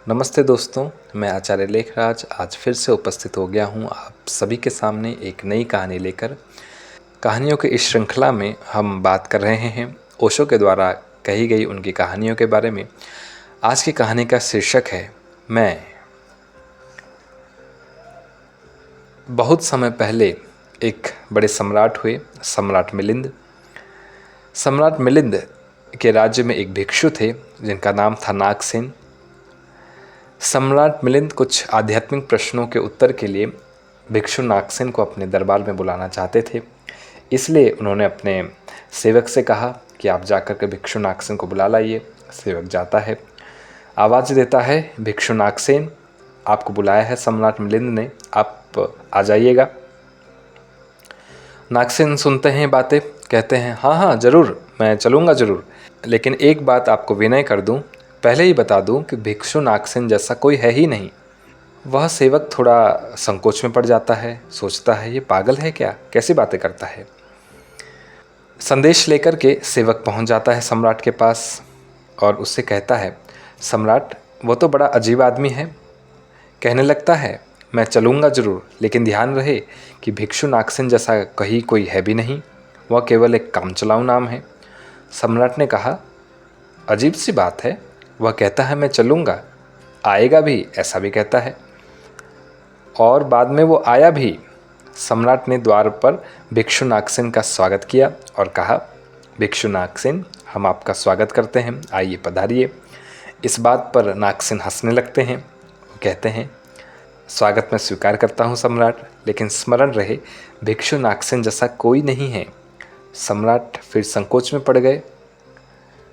नमस्ते दोस्तों, मैं आचार्य लेखराज आज फिर से उपस्थित हो गया हूँ आप सभी के सामने एक नई कहानी लेकर। कहानियों की इस श्रृंखला में हम बात कर रहे हैं ओशो के द्वारा कही गई उनकी कहानियों के बारे में। आज की कहानी का शीर्षक है मैं। बहुत समय पहले एक बड़े सम्राट हुए, सम्राट मिलिंद। सम्राट मिलिंद के राज्य में एक भिक्षु थे जिनका नाम था नागसेन। सम्राट मिलिंद कुछ आध्यात्मिक प्रश्नों के उत्तर के लिए भिक्षु नागसेन को अपने दरबार में बुलाना चाहते थे। इसलिए उन्होंने अपने सेवक से कहा कि आप जाकर के भिक्षु नागसेन को बुला लाइए। सेवक जाता है, आवाज़ देता है, भिक्षु नागसेन आपको बुलाया है सम्राट मिलिंद ने, आप आ जाइएगा। नागसेन सुनते हैं बातें, कहते हैं हाँ हाँ ज़रूर, मैं चलूँगा ज़रूर, लेकिन एक बात आपको विनय कर दूँ, पहले ही बता दूं कि भिक्षु नागसेन जैसा कोई है ही नहीं। वह सेवक थोड़ा संकोच में पड़ जाता है, सोचता है ये पागल है क्या, कैसी बातें करता है। संदेश लेकर के सेवक पहुंच जाता है सम्राट के पास और उससे कहता है, सम्राट वो तो बड़ा अजीब आदमी है। कहने लगता है मैं चलूँगा ज़रूर, लेकिन ध्यान रहे कि भिक्षु नागसेन जैसा कहीं कोई है भी नहीं, वह केवल एक कामचलाऊ नाम है। सम्राट ने कहा अजीब सी बात है, वह कहता है मैं चलूँगा, आएगा भी, ऐसा भी कहता है, और बाद में वो आया भी। सम्राट ने द्वार पर भिक्षु नागसेन का स्वागत किया और कहा भिक्षु नागसेन हम आपका स्वागत करते हैं, आइए पधारिए। इस बात पर नागसेन हंसने लगते हैं। वो कहते हैं स्वागत मैं स्वीकार करता हूँ सम्राट, लेकिन स्मरण रहे भिक्षु नागसेन जैसा कोई नहीं है। सम्राट फिर संकोच में पड़ गए।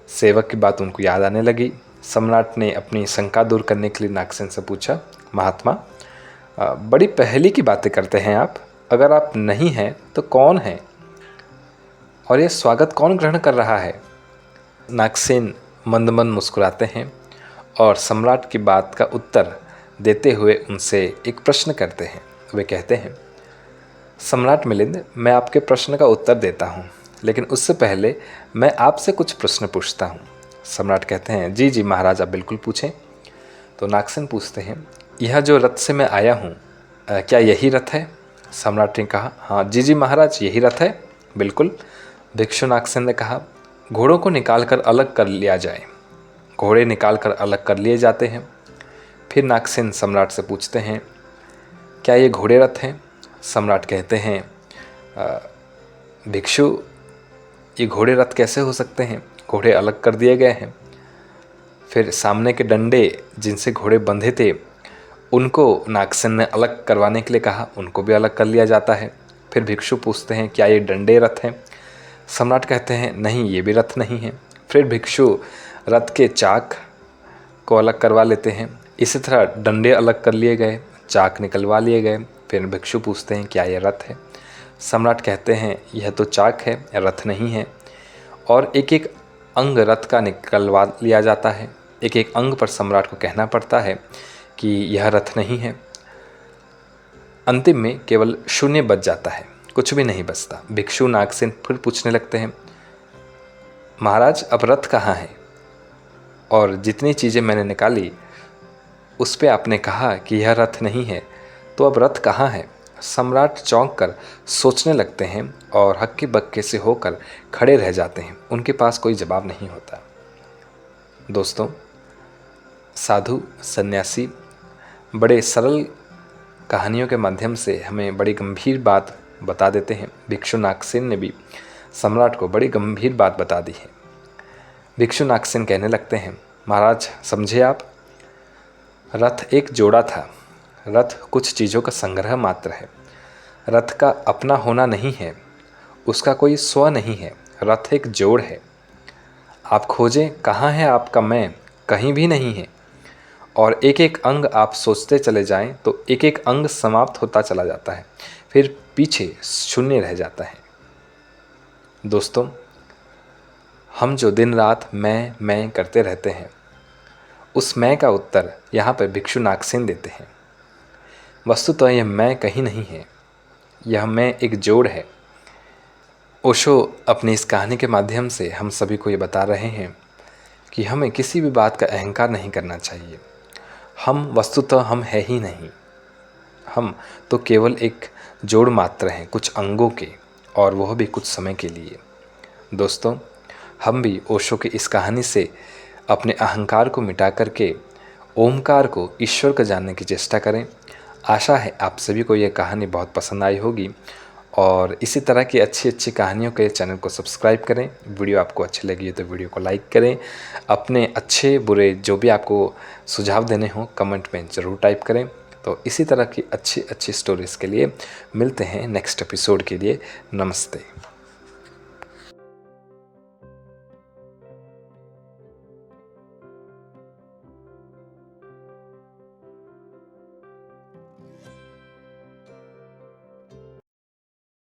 सेवक की बात उनको याद आने लगी। सम्राट ने अपनी शंका दूर करने के लिए नागसेन से पूछा, महात्मा बड़ी पहेली की बातें करते हैं आप, अगर आप नहीं हैं तो कौन है और ये स्वागत कौन ग्रहण कर रहा है। नागसेन मंद मंद मुस्कुराते हैं और सम्राट की बात का उत्तर देते हुए उनसे एक प्रश्न करते हैं। वे कहते हैं सम्राट मिलिंद, मैं आपके प्रश्न का उत्तर देता हूँ, लेकिन उससे पहले मैं आपसे कुछ प्रश्न पूछता हूँ। सम्राट कहते हैं जी जी महाराज, आप बिल्कुल पूछें। तो नागसेन पूछते हैं यह जो रथ से मैं आया हूँ क्या यही रथ है। सम्राट ने कहा हाँ जी जी महाराज, यही रथ है, बिल्कुल। भिक्षु नागसेन ने कहा घोड़ों को निकाल कर अलग कर लिया जाए। घोड़े निकाल कर अलग कर लिए जाते हैं। फिर नागसेन सम्राट से पूछते हैं क्या ये घोड़े रथ हैं। सम्राट कहते हैं भिक्षु ये घोड़े रथ कैसे हो सकते हैं, घोड़े अलग कर दिए गए हैं। फिर सामने के डंडे जिनसे घोड़े बंधे थे उनको नागसेन ने अलग करवाने के लिए कहा, उनको भी अलग कर लिया जाता है। फिर भिक्षु पूछते हैं क्या ये डंडे रथ हैं। सम्राट कहते हैं नहीं, ये भी रथ नहीं है। फिर भिक्षु रथ के चाक को अलग करवा लेते हैं। इसी तरह डंडे अलग कर लिए गए, चाक निकलवा लिए गए। फिर भिक्षु पूछते हैं क्या ये रथ है। सम्राट कहते हैं यह तो चाक है, रथ नहीं है। और एक एक अंग रथ का निकलवा लिया जाता है। एक एक अंग पर सम्राट को कहना पड़ता है कि यह रथ नहीं है। अंतिम में केवल शून्य बच जाता है, कुछ भी नहीं बचता। भिक्षु नागसेन फिर पूछने लगते हैं महाराज अब रथ कहाँ है, और जितनी चीज़ें मैंने निकाली उस पे आपने कहा कि यह रथ नहीं है, तो अब रथ कहाँ है। सम्राट चौंक कर सोचने लगते हैं और हक्के बक्के से होकर खड़े रह जाते हैं। उनके पास कोई जवाब नहीं होता। दोस्तों, साधु सन्यासी बड़े सरल कहानियों के माध्यम से हमें बड़ी गंभीर बात बता देते हैं। भिक्षु नागसेन ने भी सम्राट को बड़ी गंभीर बात बता दी है। भिक्षु नागसेन कहने लगते हैं महाराज समझे आप, रथ एक जोड़ा था। रथ कुछ चीज़ों का संग्रह मात्र है। रथ का अपना होना नहीं है, उसका कोई स्व नहीं है। रथ एक जोड़ है। आप खोजें कहाँ है आपका मैं, कहीं भी नहीं है। और एक एक अंग आप सोचते चले जाएं तो एक एक अंग समाप्त होता चला जाता है, फिर पीछे शून्य रह जाता है। दोस्तों, हम जो दिन रात मैं करते रहते हैं, उस मैं का उत्तर यहाँ पर भिक्षु नागसेन देते हैं। वस्तुतः यह मैं कहीं नहीं है, यह मैं एक जोड़ है। ओशो अपनी इस कहानी के माध्यम से हम सभी को ये बता रहे हैं कि हमें किसी भी बात का अहंकार नहीं करना चाहिए। हम वस्तुतः हम है ही नहीं, हम तो केवल एक जोड़ मात्र हैं कुछ अंगों के, और वह भी कुछ समय के लिए। दोस्तों, हम भी ओशो की इस कहानी से अपने अहंकार को मिटा करके ओमकार को, ईश्वर को जानने की चेष्टा करें। आशा है आप सभी को यह कहानी बहुत पसंद आई होगी, और इसी तरह की अच्छी अच्छी कहानियों के चैनल को सब्सक्राइब करें। वीडियो आपको अच्छी लगी है तो वीडियो को लाइक करें। अपने अच्छे बुरे जो भी आपको सुझाव देने हों कमेंट में ज़रूर टाइप करें। तो इसी तरह की अच्छी अच्छी स्टोरीज़ के लिए मिलते हैं नेक्स्ट एपिसोड के लिए। नमस्ते।